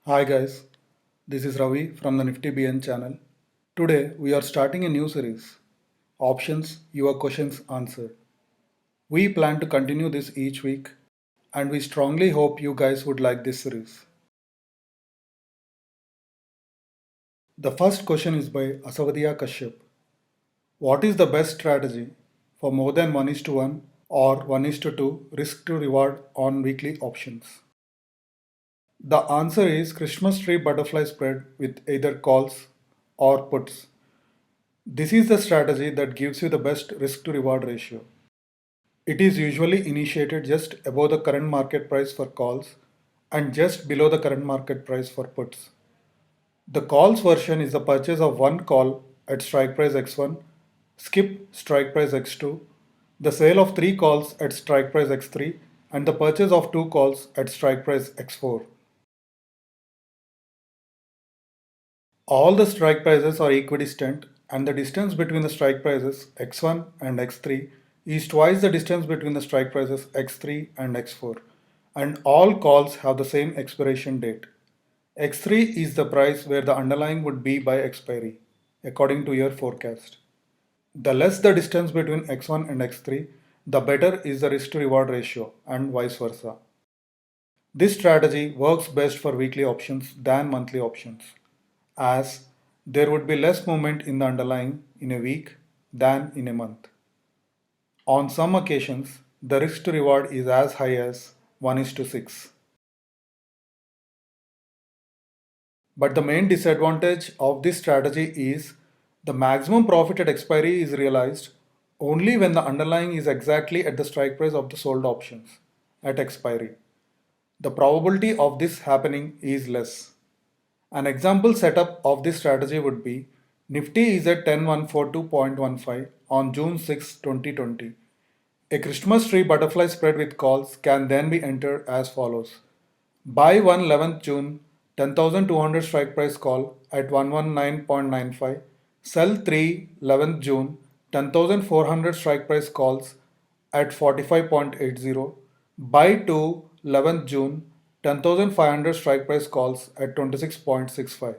Hi guys, this is Ravi from the Nifty BN channel. Today we are starting a new series, Options Your Questions Answered. We plan to continue this each week and we strongly hope you guys would like this series. The first question is by Asavadiya Kashyap. What is the best strategy for more than 1 is to 1 or 1 is to 2 risk to reward on weekly options? The answer is Christmas tree butterfly spread with either calls or puts. This is the strategy that gives you the best risk to reward ratio. It is usually initiated just above the current market price for calls and just below the current market price for puts. The calls version is the purchase of one call at strike price x1, skip strike price x2, the sale of three calls at strike price x3, and the purchase of two calls at strike price x4. All the strike prices are equidistant and the distance between the strike prices x1 and x3 is twice the distance between the strike prices x3 and x4, and all calls have the same expiration date. X3 is the price where the underlying would be by expiry, according to your forecast. The less the distance between x1 and x3, the better is the risk to reward ratio, and vice versa. This strategy works best for weekly options than monthly options, as there would be less movement in the underlying in a week than in a month. On some occasions, the risk to reward is as high as 1 is to 6. But the main disadvantage of this strategy is the maximum profit at expiry is realized only when the underlying is exactly at the strike price of the sold options at expiry. The probability of this happening is less. An example setup of this strategy would be Nifty is at 10142.15 on June 6, 2020. A Christmas tree butterfly spread with calls can then be entered as follows. Buy 1 11th June 10,200 strike price call at 119.95. Sell 3 11th June 10,400 strike price calls at 45.80. Buy 2 11th June 10,500 strike price calls at 26.65.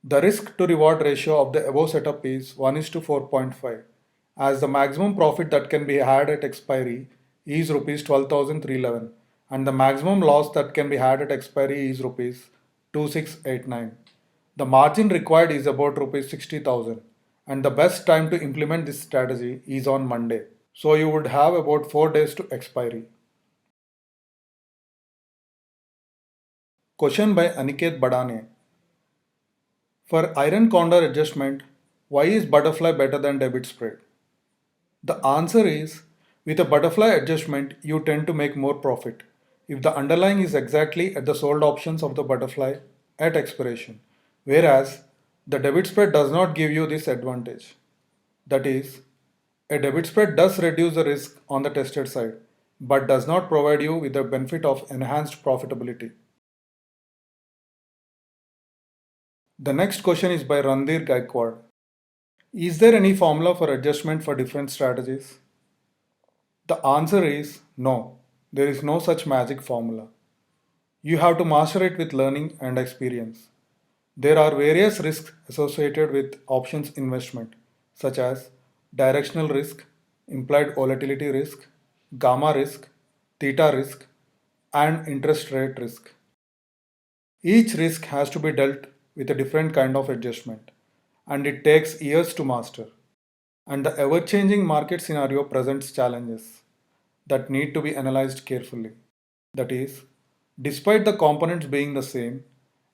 The risk to reward ratio of the above setup is 1 is to 4.5, as the maximum profit that can be had at expiry is rupees 12,311 and the maximum loss that can be had at expiry is rupees 2689. The margin required is about rupees 60,000 and the best time to implement this strategy is on Monday. So you would have about 4 days to expiry. Question by Aniket Badane. For iron condor adjustment, why is butterfly better than debit spread? The answer is with a butterfly adjustment, you tend to make more profit if the underlying is exactly at the sold options of the butterfly at expiration, whereas the debit spread does not give you this advantage. That is, a debit spread does reduce the risk on the tested side, but does not provide you with the benefit of enhanced profitability. The next question is by Randhir Gaikwad. Is there any formula for adjustment for different strategies? The answer is no. There is no such magic formula. You have to master it with learning and experience. There are various risks associated with options investment, such as directional risk, implied volatility risk, gamma risk, theta risk, and interest rate risk. Each risk has to be dealt with a different kind of adjustment, and it takes years to master. And the ever changing market scenario presents challenges that need to be analyzed carefully. That is, despite the components being the same,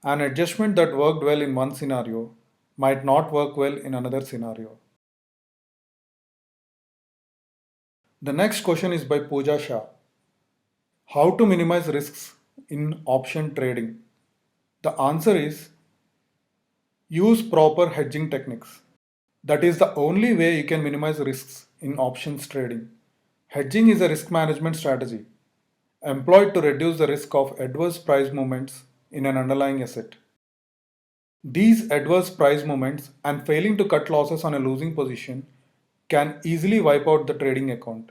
an adjustment that worked well in one scenario might not work well in another scenario. The next question is by Pooja Shah. How to minimize risks in option trading? The answer is use proper hedging techniques. That is the only way you can minimize risks in options trading. Hedging is a risk management strategy employed to reduce the risk of adverse price movements in an underlying asset. These adverse price movements and failing to cut losses on a losing position can easily wipe out the trading account.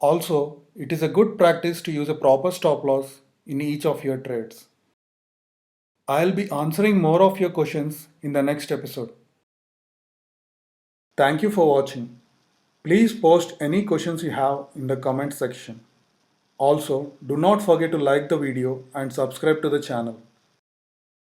Also, it is a good practice to use a proper stop loss in each of your trades. I'll be answering more of your questions in the next episode. Thank you for watching. Please post any questions you have in the comment section. Also, do not forget to like the video and subscribe to the channel.